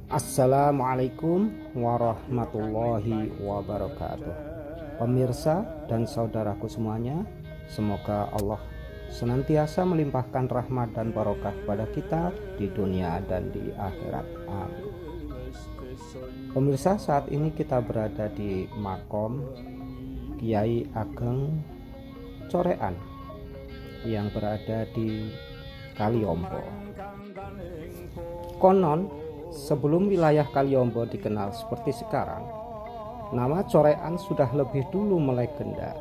Assalamualaikum warahmatullahi wabarakatuh. Pemirsa dan saudaraku semuanya, semoga Allah senantiasa melimpahkan rahmat dan barokah pada kita di dunia dan di akhirat. Amin. Pemirsa, saat ini kita berada di makom Kiai Ageng Corekan yang berada di Kaliombo. Konon, sebelum wilayah Kaliombo dikenal seperti sekarang, nama Corekan sudah lebih dulu melegenda.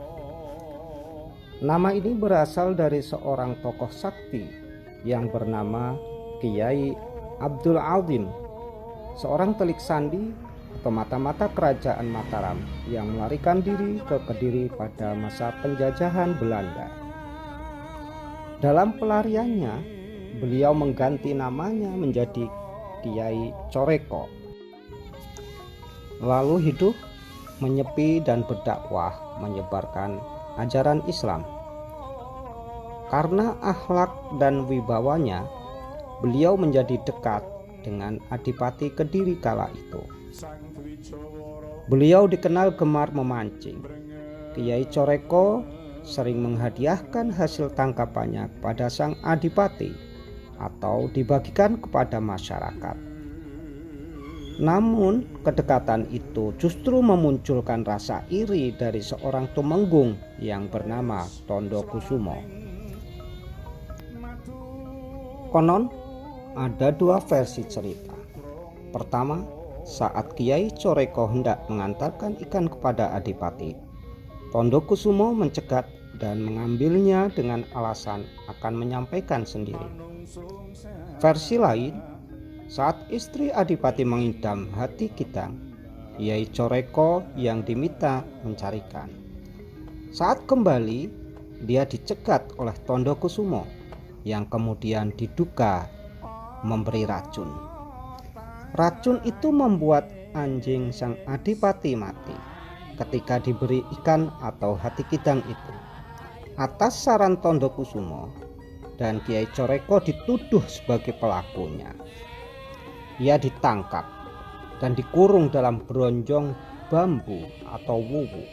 Nama ini berasal dari seorang tokoh sakti yang bernama Kiai Abdul Azim, seorang telik sandi atau mata-mata kerajaan Mataram yang melarikan diri ke Kediri pada masa penjajahan Belanda. Dalam pelariannya, beliau mengganti namanya menjadi Kiai Coreko, lalu hidup menyepi dan berdakwah menyebarkan ajaran Islam. Karena akhlak dan wibawanya, beliau menjadi dekat dengan Adipati Kediri kala itu. Beliau dikenal gemar memancing. Kiai Coreko sering menghadiahkan hasil tangkapannya kepada sang adipati atau dibagikan kepada masyarakat. Namun kedekatan itu justru memunculkan rasa iri dari seorang tumenggung yang bernama Tondo Kusumo. Konon ada dua versi cerita. Pertama, saat Kiai Coreko hendak mengantarkan ikan kepada adipati, Tondo Kusumo mencegat dan mengambilnya dengan alasan akan menyampaikan sendiri. Versi lain, saat istri adipati mengidam hati kita, Kiai Coreko yang diminta mencarikan. Saat kembali, dia dicegat oleh Tondo Kusumo yang kemudian diduga memberi racun. Racun itu membuat anjing sang adipati mati ketika diberi ikan atau hati kidang itu. Atas saran Tondo Kusumo, dan Kiai Coreko dituduh sebagai pelakunya. Ia ditangkap dan dikurung dalam bronjong bambu atau wuwu,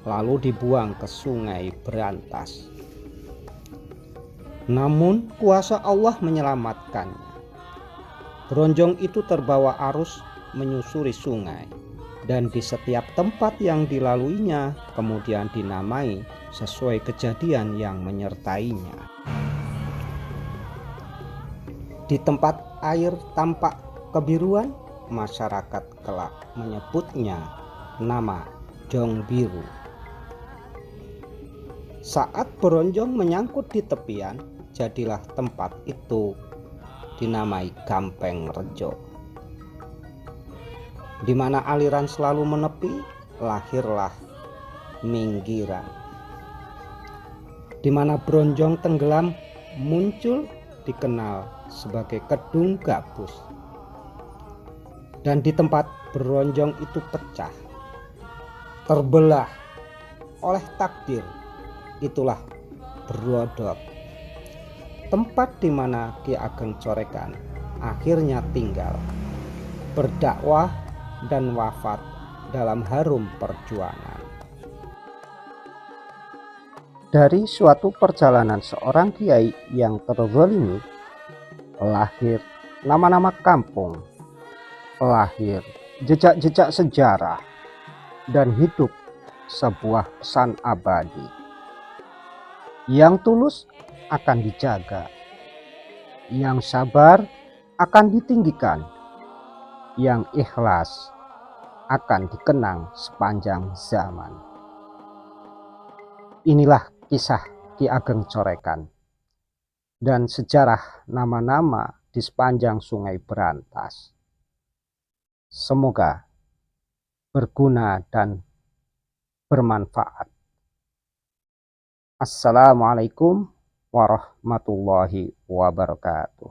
lalu dibuang ke Sungai Berantas. Namun kuasa Allah menyelamatkannya. Bronjong itu terbawa arus menyusuri sungai, dan di setiap tempat yang dilaluinya kemudian dinamai sesuai kejadian yang menyertainya. Di tempat air tampak kebiruan, masyarakat kelak menyebutnya nama Jong Biru. Saat bronjong menyangkut di tepian, jadilah tempat itu dinamai Gampeng Rejo. Di mana aliran selalu menepi, lahirlah Minggiran. Di mana bronjong tenggelam, muncul dikenal sebagai Kedung Gabus. Dan di tempat bronjong itu pecah, terbelah oleh takdir, itulah Brodok, tempat di mana Ki Ageng Corekan akhirnya tinggal, berdakwah dan wafat dalam harum perjuangan. Dari suatu perjalanan seorang kiai yang terzalimi, lahir nama-nama kampung, lahir jejak-jejak sejarah, dan hidup sebuah pesan abadi. Yang tulus akan dijaga, yang sabar akan ditinggikan, yang ikhlas akan dikenang sepanjang zaman. Inilah kisah Ki Ageng Corekan dan sejarah nama-nama di sepanjang Sungai Berantas. Semoga berguna dan bermanfaat. Assalamualaikum warahmatullahi wabarakatuh.